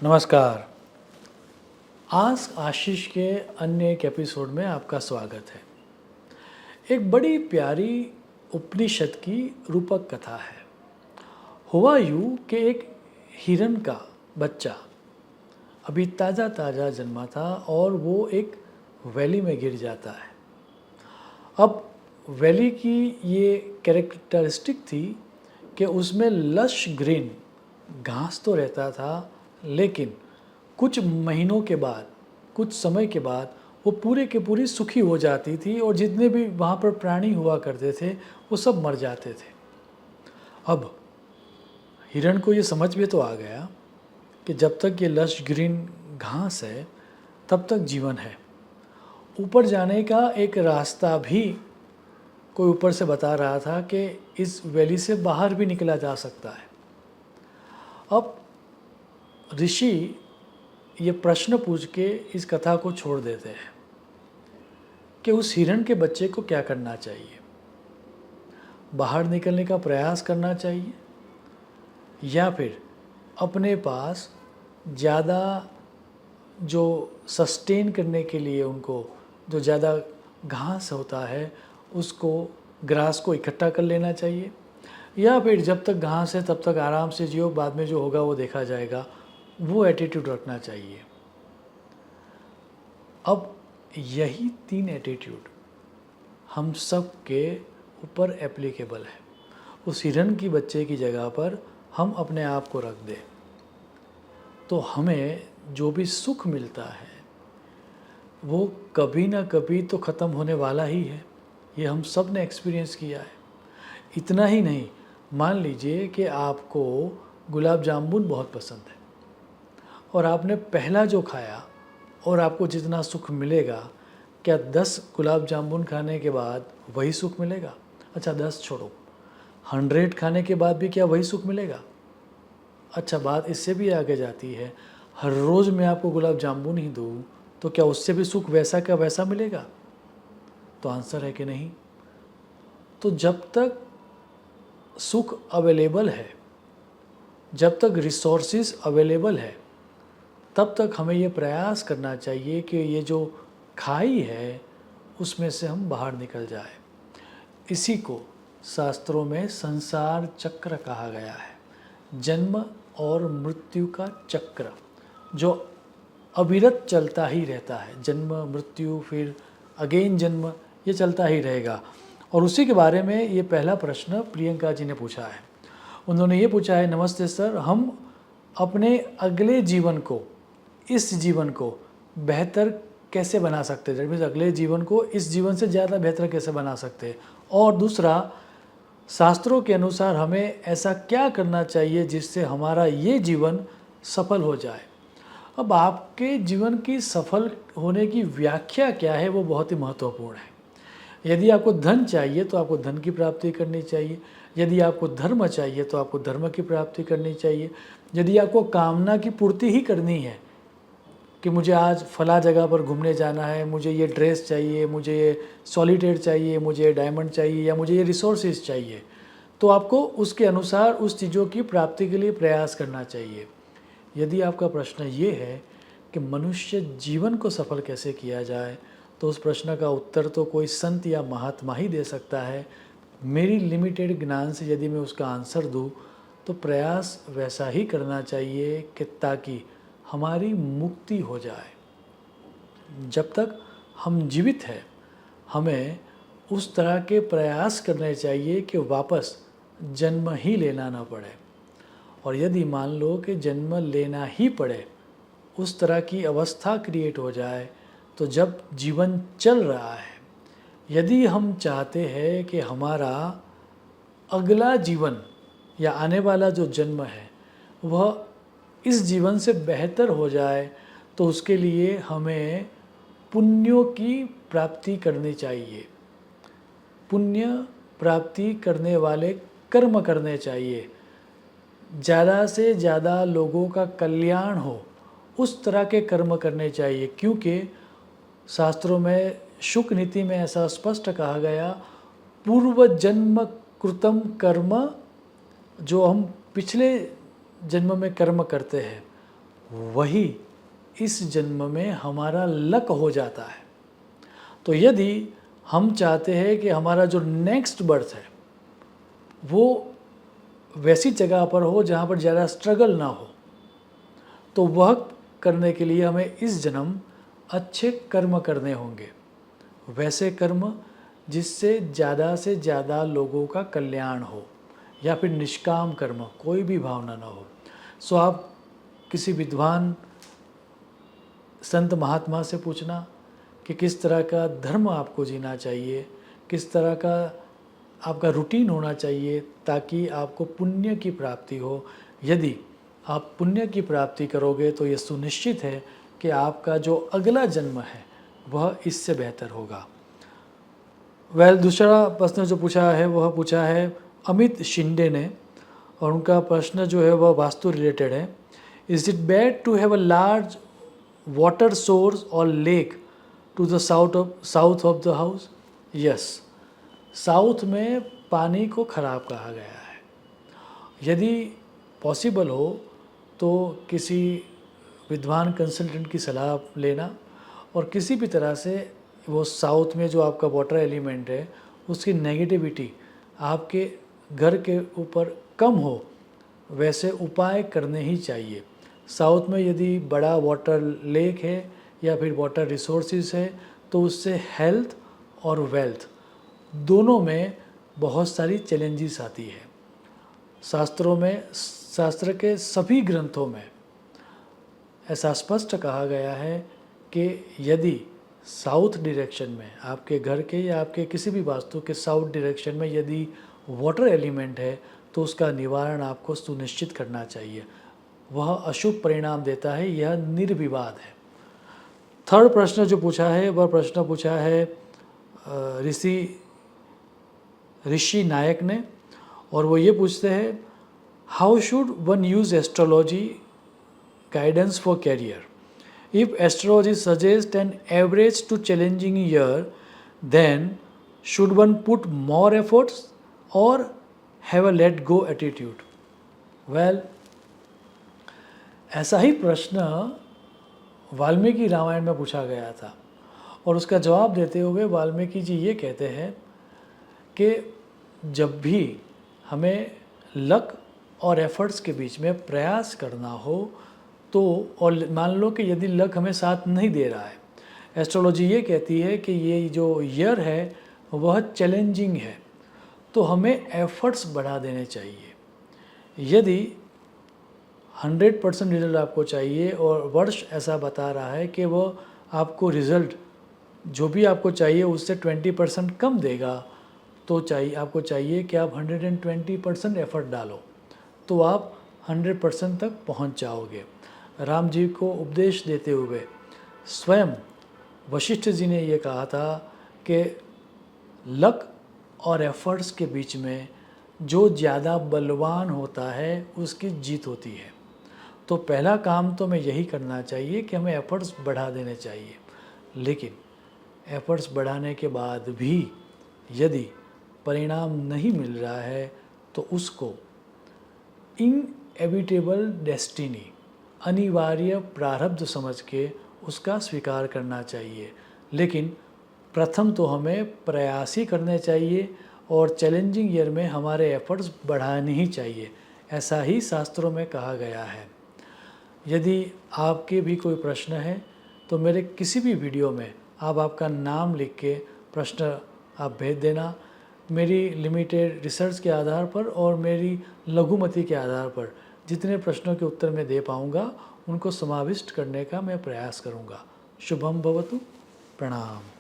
नमस्कार। आज आशीष के अन्य एक एपिसोड में आपका स्वागत है। एक बड़ी प्यारी उपनिषद की रूपक कथा है। हुआ यूं कि एक हिरन का बच्चा अभी ताज़ा ताज़ा जन्मा था और वो एक वैली में गिर जाता है। अब वैली की ये कैरेक्टरिस्टिक थी कि उसमें लश ग्रीन घास तो रहता था, लेकिन कुछ महीनों के बाद, कुछ समय के बाद वो पूरे के पूरी सूखी हो जाती थी और जितने भी वहाँ पर प्राणी हुआ करते थे वो सब मर जाते थे। अब हिरण को ये समझ में तो आ गया कि जब तक ये लश ग्रीन घास है तब तक जीवन है। ऊपर जाने का एक रास्ता भी कोई ऊपर से बता रहा था कि इस वैली से बाहर भी निकला जा सकता है। अब ऋषि ये प्रश्न पूछ के इस कथा को छोड़ देते हैं कि उस हिरण के बच्चे को क्या करना चाहिए। बाहर निकलने का प्रयास करना चाहिए या फिर अपने पास ज़्यादा जो सस्टेन करने के लिए उनको जो ज़्यादा घास होता है उसको, ग्रास को इकट्ठा कर लेना चाहिए, या फिर जब तक घास है तब तक आराम से जियो, बाद में जो होगा वो देखा जाएगा, वो एटीट्यूड रखना चाहिए। अब यही 3 एटीट्यूड हम सब के ऊपर एप्लीकेबल है। उस हिरण की बच्चे की जगह पर हम अपने आप को रख दें तो हमें जो भी सुख मिलता है वो कभी ना कभी तो ख़त्म होने वाला ही है। ये हम सब ने एक्सपीरियंस किया है। इतना ही नहीं, मान लीजिए कि आपको गुलाब जामुन बहुत पसंद है और आपने पहला जो खाया और आपको जितना सुख मिलेगा, क्या 10 गुलाब जामुन खाने के बाद वही सुख मिलेगा? अच्छा 10 छोड़ो, 100 खाने के बाद भी क्या वही सुख मिलेगा? अच्छा, बात इससे भी आगे जाती है, हर रोज़ मैं आपको गुलाब जामुन ही दूँ तो क्या उससे भी सुख वैसा का वैसा मिलेगा? तो आंसर है कि नहीं। तो जब तक सुख अवेलेबल है, जब तक रिसोर्सेज अवेलेबल है, तब तक हमें ये प्रयास करना चाहिए कि ये जो खाई है उसमें से हम बाहर निकल जाए। इसी को शास्त्रों में संसार चक्र कहा गया है। जन्म और मृत्यु का चक्र जो अविरत चलता ही रहता है। जन्म, मृत्यु, फिर अगेन जन्म, ये चलता ही रहेगा। और उसी के बारे में ये पहला प्रश्न प्रियंका जी ने पूछा है। उन्होंने ये पूछा है, नमस्ते सर, हम अपने अगले जीवन को, इस जीवन को बेहतर कैसे बना सकते हैं? मीन्स अगले जीवन को इस जीवन से ज़्यादा बेहतर कैसे बना सकते हैं? और दूसरा, शास्त्रों के अनुसार हमें ऐसा क्या करना चाहिए जिससे हमारा ये जीवन सफल हो जाए? अब आपके जीवन की सफल होने की व्याख्या क्या है वो बहुत ही महत्वपूर्ण है। यदि आपको धन चाहिए तो आपको धन की प्राप्ति करनी चाहिए। यदि आपको धर्म चाहिए तो आपको धर्म की प्राप्ति करनी चाहिए। यदि आपको कामना की पूर्ति ही करनी है कि मुझे आज फला जगह पर घूमने जाना है, मुझे ये ड्रेस चाहिए, मुझे ये सॉलिटेयर चाहिए, मुझे ये डायमंड चाहिए, या मुझे ये रिसोर्सेज चाहिए, तो आपको उसके अनुसार उस चीज़ों की प्राप्ति के लिए प्रयास करना चाहिए। यदि आपका प्रश्न ये है कि मनुष्य जीवन को सफल कैसे किया जाए, तो उस प्रश्न का उत्तर तो कोई संत या महात्मा ही दे सकता है। मेरी लिमिटेड ज्ञान से यदि मैं उसका आंसर दूँ तो प्रयास वैसा ही करना चाहिए कि ताकि हमारी मुक्ति हो जाए। जब तक हम जीवित हैं हमें उस तरह के प्रयास करने चाहिए कि वापस जन्म ही लेना ना पड़े। और यदि मान लो कि जन्म लेना ही पड़े, उस तरह की अवस्था क्रिएट हो जाए, तो जब जीवन चल रहा है, यदि हम चाहते हैं कि हमारा अगला जीवन या आने वाला जो जन्म है वह इस जीवन से बेहतर हो जाए, तो उसके लिए हमें पुण्यों की प्राप्ति करनी चाहिए। पुण्य प्राप्ति करने वाले कर्म करने चाहिए। ज़्यादा से ज़्यादा लोगों का कल्याण हो उस तरह के कर्म करने चाहिए, क्योंकि शास्त्रों में शुक नीति में ऐसा स्पष्ट कहा गया, पूर्व जन्म कृतम कर्म, जो हम पिछले जन्म में कर्म करते हैं वही इस जन्म में हमारा लक हो जाता है। तो यदि हम चाहते हैं कि हमारा जो नेक्स्ट बर्थ है वो वैसी जगह पर हो जहाँ पर ज़्यादा स्ट्रगल ना हो, तो वह करने के लिए हमें इस जन्म अच्छे कर्म करने होंगे, वैसे कर्म जिससे ज़्यादा से ज़्यादा लोगों का कल्याण हो, या फिर निष्काम कर्म, कोई भी भावना ना हो। सो आप किसी विद्वान संत महात्मा से पूछना कि किस तरह का धर्म आपको जीना चाहिए, किस तरह का आपका रूटीन होना चाहिए ताकि आपको पुण्य की प्राप्ति हो। यदि आप पुण्य की प्राप्ति करोगे तो ये सुनिश्चित है कि आपका जो अगला जन्म है वह इससे बेहतर होगा। दूसरा प्रश्न जो पूछा है वह पूछा है अमित शिंदे ने, और उनका प्रश्न जो है वह वास्तु रिलेटेड है। Is it bad to have a large water source और lake to the south of the house? Yes, south में पानी को खराब कहा गया है। यदि पॉसिबल हो तो किसी विद्वान कंसल्टेंट की सलाह लेना, और किसी भी तरह से वो साउथ में जो आपका वाटर एलिमेंट है उसकी नेगेटिविटी आपके घर के ऊपर कम हो, वैसे उपाय करने ही चाहिए। साउथ में यदि बड़ा वाटर लेक है या फिर वाटर रिसोर्सेज है तो उससे हेल्थ और वेल्थ दोनों में बहुत सारी चैलेंजेस आती है। शास्त्रों में, शास्त्र के सभी ग्रंथों में ऐसा स्पष्ट कहा गया है कि यदि साउथ डायरेक्शन में आपके घर के या आपके किसी भी वास्तु के साउथ डायरेक्शन में यदि वाटर एलिमेंट है तो उसका निवारण आपको सुनिश्चित करना चाहिए। वह अशुभ परिणाम देता है, यह निर्विवाद है। थर्ड प्रश्न जो पूछा है वह प्रश्न पूछा है ऋषि नायक ने, और वो ये पूछते हैं how should one use astrology guidance for career? If astrology suggest an average to challenging year, then should one put more efforts और have a let go attitude? Well, ऐसा ही प्रश्न वाल्मीकि रामायण में पूछा गया था, और उसका जवाब देते हुए वाल्मीकि जी ये कहते हैं कि जब भी हमें लक और एफर्ट्स के बीच में प्रयास करना हो तो, और मान लो कि यदि लक हमें साथ नहीं दे रहा है, एस्ट्रोलॉजी ये कहती है कि ये जो ईयर है वह चैलेंजिंग है, तो हमें एफर्ट्स बढ़ा देने चाहिए। यदि 100% रिजल्ट आपको चाहिए और वर्ष ऐसा बता रहा है कि वो आपको रिज़ल्ट जो भी आपको चाहिए उससे 20% कम देगा, तो आपको चाहिए कि आप 120% एफर्ट डालो, तो आप 100% तक पहुंच जाओगे। राम जी को उपदेश देते हुए स्वयं वशिष्ठ जी ने ये कहा था कि लक और एफर्ट्स के बीच में जो ज़्यादा बलवान होता है उसकी जीत होती है। तो पहला काम तो हमें यही करना चाहिए कि हमें एफर्ट्स बढ़ा देने चाहिए, लेकिन एफर्ट्स बढ़ाने के बाद भी यदि परिणाम नहीं मिल रहा है तो उसको इनएविटेबल डेस्टिनी, अनिवार्य प्रारब्ध समझ के उसका स्वीकार करना चाहिए। लेकिन प्रथम तो हमें प्रयास ही करने चाहिए और चैलेंजिंग ईयर में हमारे एफर्ट्स बढ़ाने ही चाहिए, ऐसा ही शास्त्रों में कहा गया है। यदि आपके भी कोई प्रश्न है तो मेरे किसी भी वीडियो में आप आपका नाम लिख के प्रश्न आप भेज देना। मेरी लिमिटेड रिसर्च के आधार पर और मेरी लघुमति के आधार पर जितने प्रश्नों के उत्तर मैं दे पाऊँगा उनको समाविष्ट करने का मैं प्रयास करूँगा। शुभम भवतु। प्रणाम।